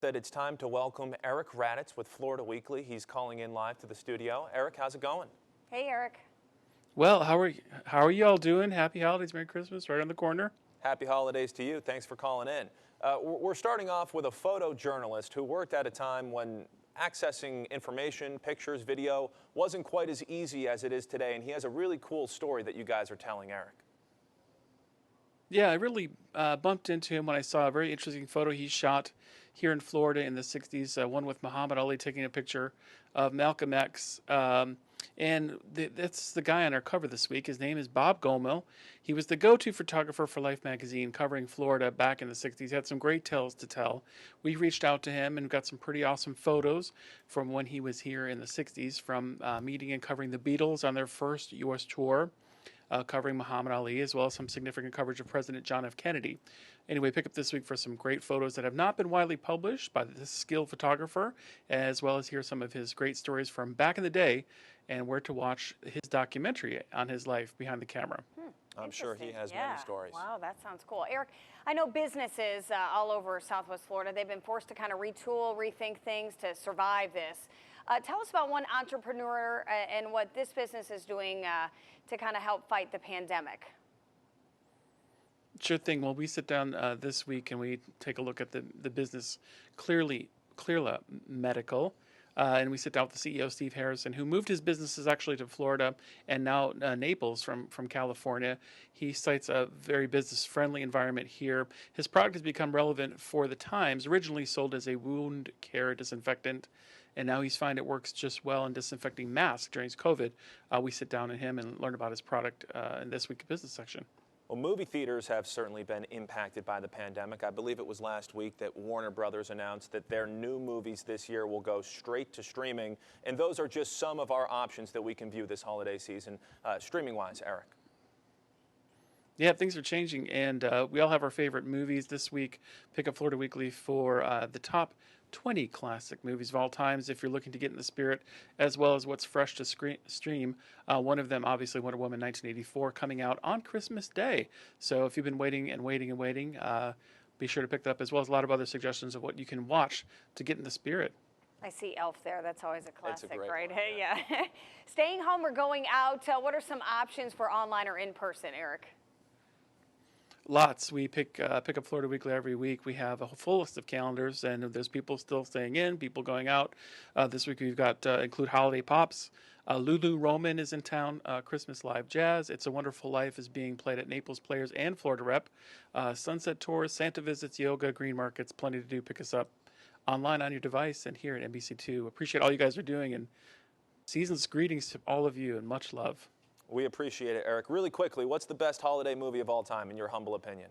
that it's time to welcome Eric Raditz with Florida Weekly. He's calling in live to the studio. Eric, how's it going? Hey, Eric. Well, how are you all doing? Happy holidays, Merry Christmas, right on the corner. Happy holidays to you. Thanks for calling in. We're starting off with a photojournalist who worked at a time when accessing information, pictures, video wasn't quite as easy as it is today, and he has a really cool story that you guys are telling, Eric. Yeah, I really bumped into him when I saw a very interesting photo he shot here in Florida in the 60s, one with Muhammad Ali taking a picture of Malcolm X. That's the guy on our cover this week. His name is Bob Gomel. He was the go-to photographer for Life magazine covering Florida back in the 60s. He had some great tales to tell. We reached out to him and got some pretty awesome photos from when he was here in the 60s, from meeting and covering the Beatles on their first U.S. tour, covering Muhammad Ali, as well as some significant coverage of President John F. Kennedy. Anyway, pick up this week for some great photos that have not been widely published by this skilled photographer, as well as hear some of his great stories from back in the day and where to watch his documentary on his life behind the camera. I'm sure he has many stories. Wow, that sounds cool. Eric, I know businesses all over Southwest Florida, they've been forced to kind of retool, rethink things to survive this. Tell us about one entrepreneur and what this business is doing to kind of help fight the pandemic. Sure thing. Well, we sit down this week and we take a look at the business Clearla Medical. And we sit down with the CEO, Steve Harrison, who moved his businesses actually to Florida and now Naples from California. He cites a very business-friendly environment here. His product has become relevant for the times, originally sold as a wound care disinfectant, and now he's found it works just well in disinfecting masks during COVID. We sit down with him and learn about his product in this week's business section. Well, movie theaters have certainly been impacted by the pandemic. I believe it was last week that Warner Brothers announced that their new movies this year will go straight to streaming. And those are just some of our options that we can view this holiday season, streaming-wise, Eric. Yeah, things are changing, and we all have our favorite movies this week. Pick up Florida Weekly for the top 20 classic movies of all times if you're looking to get in the spirit, as well as what's fresh to stream. One of them, obviously, Wonder Woman 1984, coming out on Christmas Day. So if you've been waiting and waiting and waiting, be sure to pick that up, as well as a lot of other suggestions of what you can watch to get in the spirit. I see Elf there. That's always a classic, right? One, Yeah. Staying home or going out, what are some options for online or in person, Eric? Lots. We pick up Florida Weekly every week. We have a full list of calendars, and there's people still staying in, people going out. This week we've got include Holiday Pops. Lulu Roman is in town. Christmas Live Jazz. It's a Wonderful Life is being played at Naples Players and Florida Rep. Sunset Tours, Santa Visits, Yoga, Green Markets. Plenty to do. Pick us up online on your device and here at NBC2. Appreciate all you guys are doing, and season's greetings to all of you, and much love. We appreciate it, Eric. Really quickly, what's the best holiday movie of all time, in your humble opinion?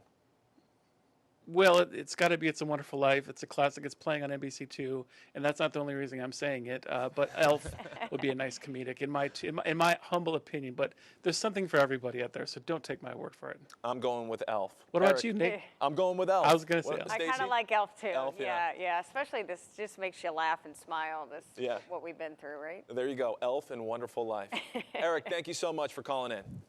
Well, it's got to be It's a Wonderful Life. It's a classic. It's playing on NBC2, and that's not the only reason I'm saying it. But Elf would be a nice comedic in my humble opinion. But there's something for everybody out there, so don't take my word for it. I'm going with Elf. What Eric, about you, Nick? I'm going with Elf. I was going to say Elf. I kind of like Elf too. Elf, yeah. Especially this just makes you laugh and smile. This what we've been through, right? There you go. Elf and Wonderful Life. Eric, thank you so much for calling in.